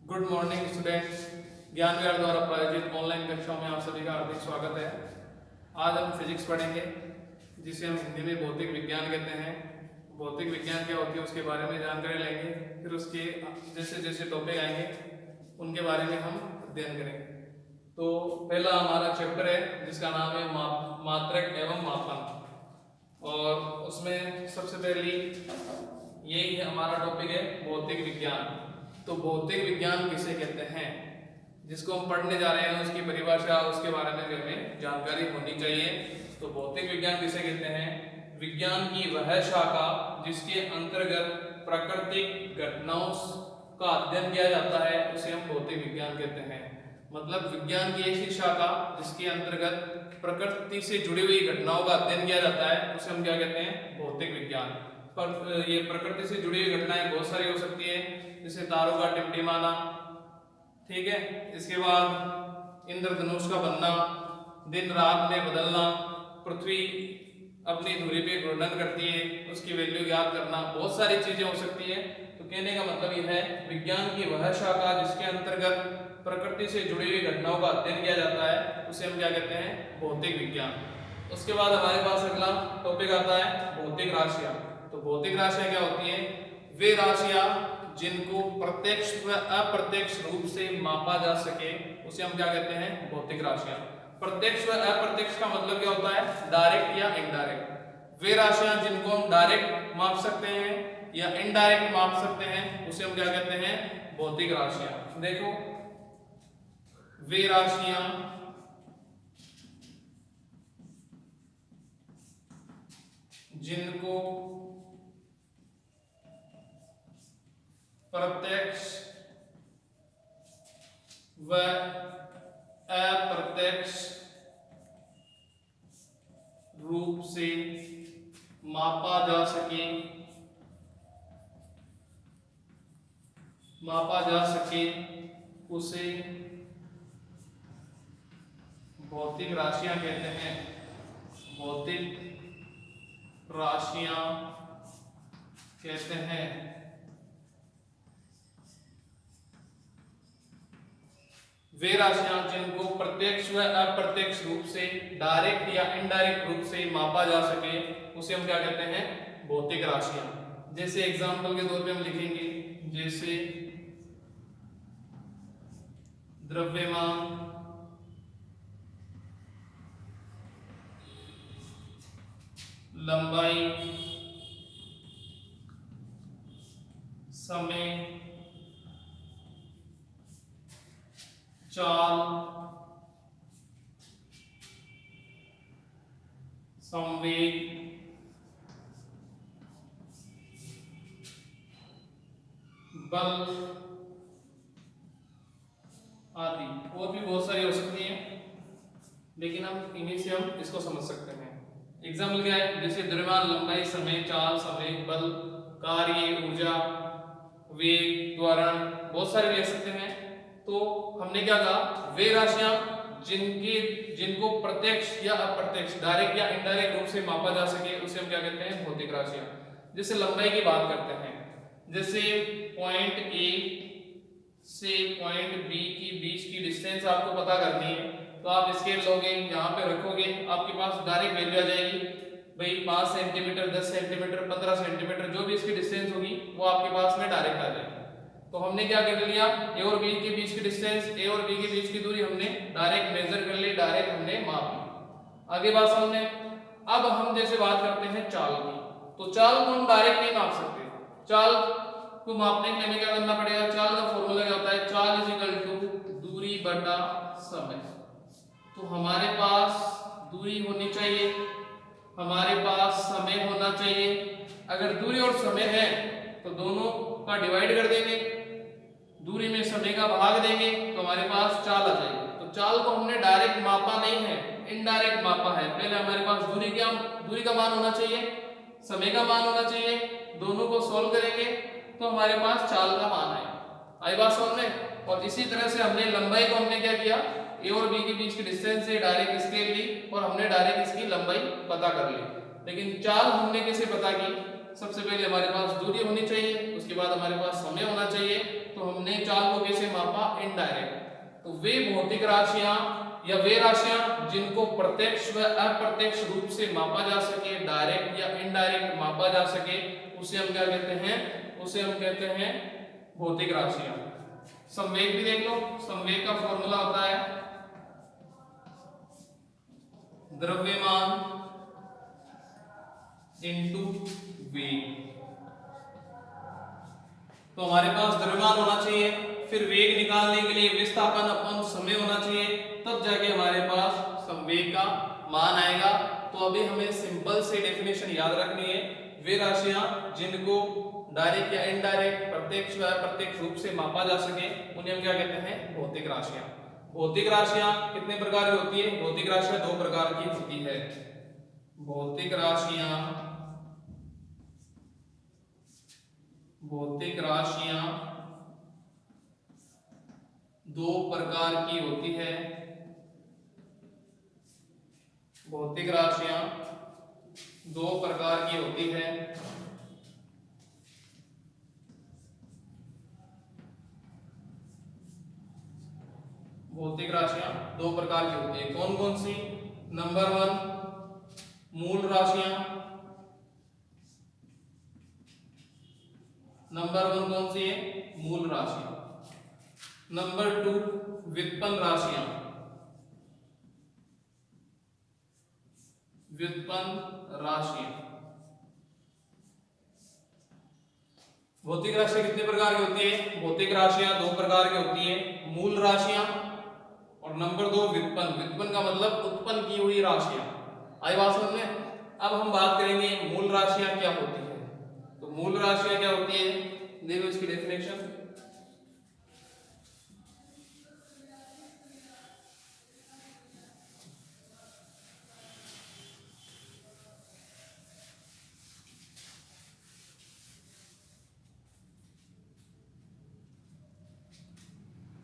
Good morning students. ज्ञान विहार द्वारा प्रायोजित ऑनलाइन कक्षाओं में आप सभी का हार्दिक स्वागत है। आज हम फिजिक्स पढ़ेंगे, जिसे हम हिंदी में भौतिक विज्ञान कहते हैं। भौतिक विज्ञान क्या होती है उसके बारे में जानकारी लेंगे, फिर उसके जैसे जैसे टॉपिक आएंगे उनके बारे में हम अध्ययन करेंगे। तो पहला हमारा चैप्टर है जिसका नाम है मात्रक एवं मापन, और उसमें सबसे पहली यही हमारा टॉपिक है भौतिक विज्ञान। तो भौतिक विज्ञान किसे कहते हैं, जिसको हम पढ़ने जा रहे हैं उसकी परिभाषा, उसके बारे में भी हमें जानकारी होनी चाहिए। तो भौतिक विज्ञान किसे कहते हैं? विज्ञान की वह शाखा जिसके अंतर्गत प्राकृतिक घटनाओं का अध्ययन किया जाता है उसे हम भौतिक विज्ञान कहते हैं। मतलब विज्ञान की ऐसी शाखा जिसके अंतर्गत प्रकृति से जुड़ी हुई घटनाओं का अध्ययन किया जाता है उसे हम क्या कहते हैं? भौतिक विज्ञान। पर ये प्रकृति से जुड़ी हुई घटनाएं बहुत सारी हो सकती है, जैसे तारों का टिमटिमाना, ठीक है, इसके बाद इंद्रधनुष का बनना, दिन रात में बदलना, पृथ्वी अपनी धुरी पे घूर्णन करती है, उसकी वैल्यू याद करना, बहुत सारी चीजें हो सकती है। तो कहने का मतलब यह है विज्ञान की वह शाखा जिसके अंतर्गत प्रकृति से जुड़ी हुई घटनाओं का अध्ययन किया जाता है उसे हम क्या कहते हैं? भौतिक विज्ञान। उसके बाद हमारे पास अगला टॉपिक आता है भौतिक राशियां। तो भौतिक राशियां क्या होती हैं? वे राशियां जिनको प्रत्यक्ष व अप्रत्यक्ष रूप से मापा जा सके उसे हम क्या कहते हैं? भौतिक राशियां। प्रत्यक्ष व अप्रत्यक्ष का मतलब क्या होता है? डायरेक्ट या इनडायरेक्ट। वे राशियां जिनको हम डायरेक्ट माप सकते हैं या इनडायरेक्ट माप सकते हैं उसे हम क्या कहते हैं? भौतिक राशियां। देखो, वे राशियां जिनको प्रत्यक्ष व अप्रत्यक्ष रूप से मापा जा सके उसे भौतिक राशियां कहते हैं। भौतिक राशियां कहते हैं। वे राशियां जिनको प्रत्यक्ष व अप्रत्यक्ष रूप से डायरेक्ट या इनडायरेक्ट रूप से मापा जा सके उसे हम क्या कहते हैं? भौतिक राशियां। जैसे एग्जांपल के तौर पे हम लिखेंगे, जैसे द्रव्यमान, लंबाई, समय, चाल, संवेग, बल आदि, और भी बहुत सारी हो सकती हैं, लेकिन हम इन्हीं से हम इसको समझ सकते हैं। एग्जाम्पल क्या है? जैसे द्रव्यमान, लंबाई, समय, चाल, संवेग, बल, कार्य, ऊर्जा, वेग, त्वरण, बहुत सारे ले सकते हैं। तो हमने क्या कहा? वे राशियां जिनको प्रत्यक्ष या अप्रत्यक्ष, डायरेक्ट या इनडायरेक्ट रूप से मापा जा सके उसे हम क्या कहते हैं? भौतिक राशियां। जैसे लंबाई की बात करते हैं, जैसे पॉइंट ए से पॉइंट बी की बीच की डिस्टेंस आपको पता करनी है, तो आप स्केल लोगे, यहाँ पे रखोगे, आपके पास डायरेक्ट वैल्यू आ जाएगी। भाई 5 सेंटीमीटर, 10 सेंटीमीटर, 15 सेंटीमीटर, जो भी इसकी डिस्टेंस होगी वो आपके पास में डायरेक्ट आ जाएगी। तो हमने क्या कर लिया? ए और बी के बीच की डिस्टेंस, ए और बी के बीच की दूरी हमने डायरेक्ट मेजर कर ली, डायरेक्ट हमने माप ली। आगे बात समझने। अब हम जैसे बात करते हैं चाल की, तो चाल को हम डायरेक्ट नहीं माप सकते। चाल को मापने के लिए हमें क्या करना पड़ेगा? चाल का फॉर्मूला क्या होता है? चाल इज इक्वल टू दूरी बटा समय। तो हमारे पास दूरी होनी चाहिए, हमारे पास समय होना चाहिए। अगर दूरी और समय है तो दोनों का डिवाइड कर देंगे, दूरी में समय का भाग देंगे, तो हमारे पास चाल आ जाएगी। तो चाल को हमने डायरेक्ट मापा नहीं है, इनडायरेक्ट मापा है। पहले हमारे पास दूरी का मान होना चाहिए, समय का मान होना चाहिए, दोनों को सोल्व करेंगे तो हमारे पास चाल का मान आएगा। आई बात समझ में? और इसी तरह से हमने लंबाई को हमने क्या किया? ए और बी के बीच की डिस्टेंस से डायरेक्ट स्केल ली और हमने डायरेक्ट इसकी लंबाई पता कर ली। लेकिन चाल हमने कैसे पता की? सबसे पहले हमारे पास दूरी होनी चाहिए, उसके बाद हमारे पास समय होना चाहिए, तो हमने चाल को कैसे मापा, इनडायरेक्ट। तो वे भौतिक राशियां या वे राशियां जिनको प्रत्यक्ष व अप्रत्यक्ष रूप से मापा जा सके, डायरेक्ट या इनडायरेक्ट मापा जा सके, उसे हम क्या कहते हैं, उसे हम कहते हैं भौतिक राशियां। संवेग भी देख लो, संवेग का फॉर्मूला होता है द्रव्यमान इनटू वेग। तो हमारे पास द्रव्यमान होना चाहिए, फिर वेग निकालने के लिए विस्थापन अपन समय होना चाहिए, तब जाके हमारे पास संवेग का मान आएगा। तो अभी हमें सिंपल से डेफिनेशन याद रखनी है, वे राशियां जिनको डायरेक्ट या इनडायरेक्ट, प्रत्यक्ष व अप्रत्यक्ष रूप से मापा जा सके, उन्हें हम क्या कहते हैं, भौतिक राशियां। भौतिक राशियां कितने प्रकार की होती है, भौतिक राशियां दो प्रकार की होती है। भौतिक राशियां दो प्रकार की होती है। भौतिक राशियां दो प्रकार की होती है। भौतिक राशियां दो प्रकार की होती है, कौन कौन सी? नंबर 1 मूल राशियां। नंबर 1 कौन सी है? मूल राशियां। नंबर 2 व्युत्पन्न राशियां। व्युत्पन्न राशियां। भौतिक राशियां कितने प्रकार की होती है? भौतिक राशियां दो प्रकार की होती है, मूल राशियां और नंबर 2 व्युत्पन्न। व्युत्पन्न का मतलब उत्पन्न की हुई राशियां। आई बात समझ में? अब हम बात करेंगे मूल राशियां क्या होती है। तो मूल राशियां क्या होती है, देखो इसकी डेफिनेशन।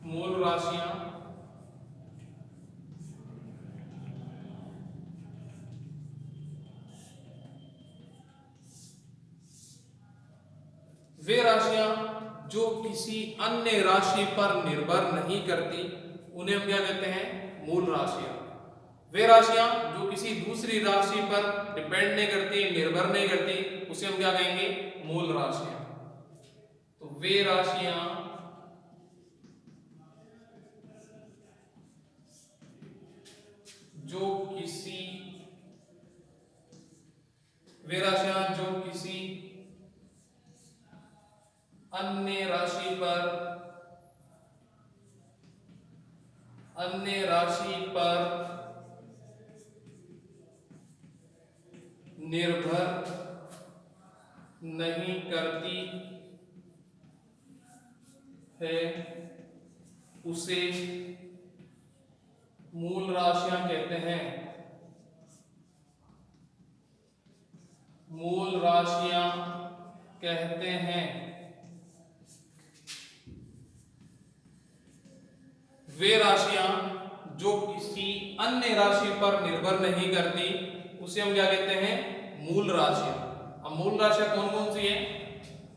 मूल राशियां वे राशियां जो किसी अन्य राशि पर निर्भर नहीं करती, उन्हें हम क्या कहते हैं, मूल राशियां। वे राशियां जो किसी दूसरी राशि पर डिपेंड नहीं करती, निर्भर नहीं करती, उसे हम क्या कहेंगे, मूल राशियां। तो वे राशियां जो किसी अन्य राशि पर निर्भर नहीं करती है, उसे मूल राशियां कहते हैं। मूल राशियां कहते हैं। वे राशियां जो किसी अन्य राशि पर निर्भर नहीं करती, उसे हम क्या कहते हैं, मूल राशियां। अब मूल राशियां कौन कौन सी है?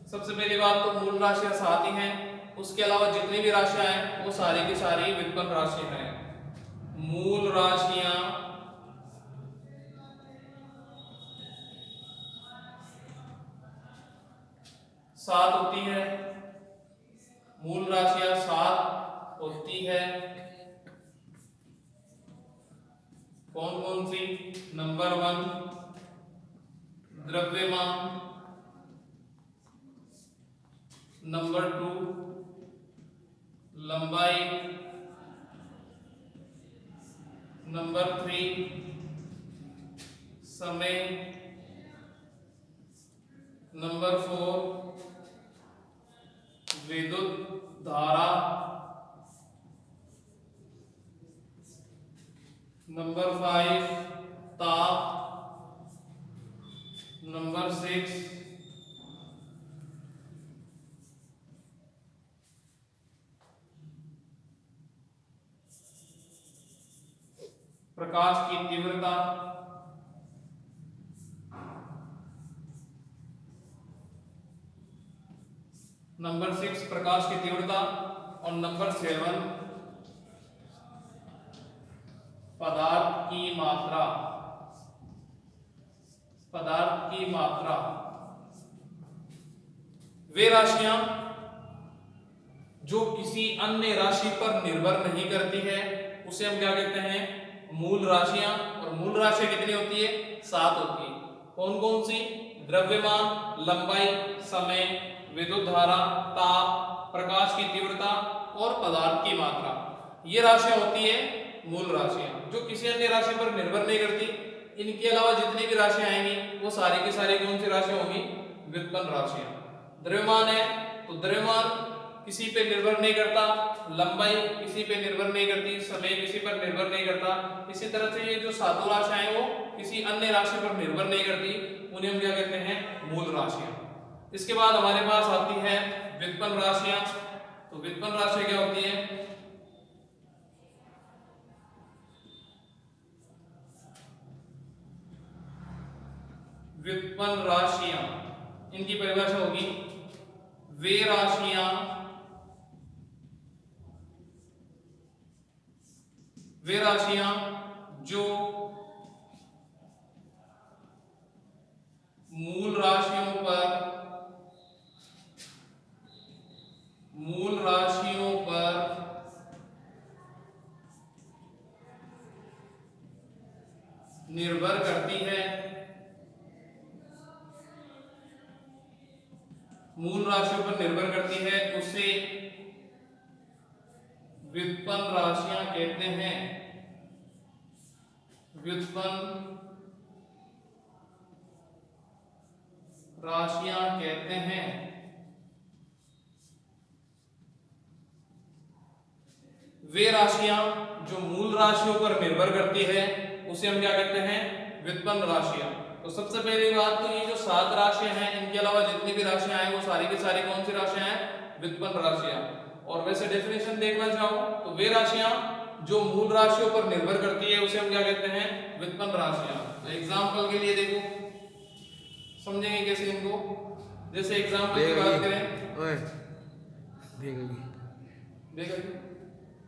सबसे पहली बात तो मूल राशियां 7 ही हैं, उसके अलावा जितनी भी राशियां हैं वो सारी की सारी व्युत्पन्न राशियां हैं। मूल राशियां सात होती है। मूल राशियां 7 होती है। कौन कौन सी? नंबर 1 द्रव्यमान, नंबर 2 लंबाई, नंबर 3 समय, नंबर 4 विद्युत धारा, नंबर 5 ताप, नंबर 6 प्रकाश की तीव्रता, नंबर 6 प्रकाश की तीव्रता और नंबर 7 पदार्थ की मात्रा। पदार्थ की मात्रा वे राशियां जो किसी अन्य राशि पर निर्भर नहीं करती है उसे हम क्या कहते हैं, मूल राशियां। और मूल राशियां कितनी होती है, 7 होती है। कौन कौन सी, द्रव्यमान, लंबाई, समय, विद्युत धारा, ताप, प्रकाश की तीव्रता और पदार्थ की मात्रा। ये राशियां होती है मूल राशियां जो किसी अन्य राशि पर निर्भर नहीं करती। इनके अलावा जितनी भी राशियां आएंगी वो सारी की सारी कौन सी राशियां होंगी, व्युत्पन्न राशियां। द्रव्यमान है तो द्रव्यमान किसी पे निर्भर नहीं करता, लंबाई किसी पे निर्भर नहीं करती, समय किसी पर निर्भर नहीं करता। इसी तरह से ये जो सातों राशियां हैं वो किसी अन्य राशि पर निर्भर नहीं करती, उन्हें हम क्या कहते हैं, मूल राशियां। इसके बाद हमारे पास आती है व्युत्पन्न राशियां। तो व्युत्पन्न राशियां क्या होती है, व्युत्पन्न राशियां इनकी परिभाषा होगी वे राशियां जो मूल राशियों पर निर्भर करती है। मूल राशियों पर निर्भर करती है उसे व्युत्पन्न राशियां कहते हैं। व्युत्पन्न राशियां कहते हैं। वे राशियां जो मूल राशियों पर निर्भर करती है उसे हम क्या कहते हैं, व्युत्पन्न राशियां। तो सबसे पहली बात तो ये जो 7 राशियां हैं इनके अलावा जितनी भी राशियां हैं वो सारी की सारी कौन सी राशियां हैं, व्युत्पन्न राशियां। और वैसे डेफिनेशन देखना चाहो तो वे राशियां जो मूल राशियों पर निर्भर करती है उसे हम क्या कहते हैं, व्युत्पन्न राशियां। तो एग्जांपल के लिए देखो, समझेंगे कैसे इनको। जैसे एग्जांपल की बात करें, ओए देख देखो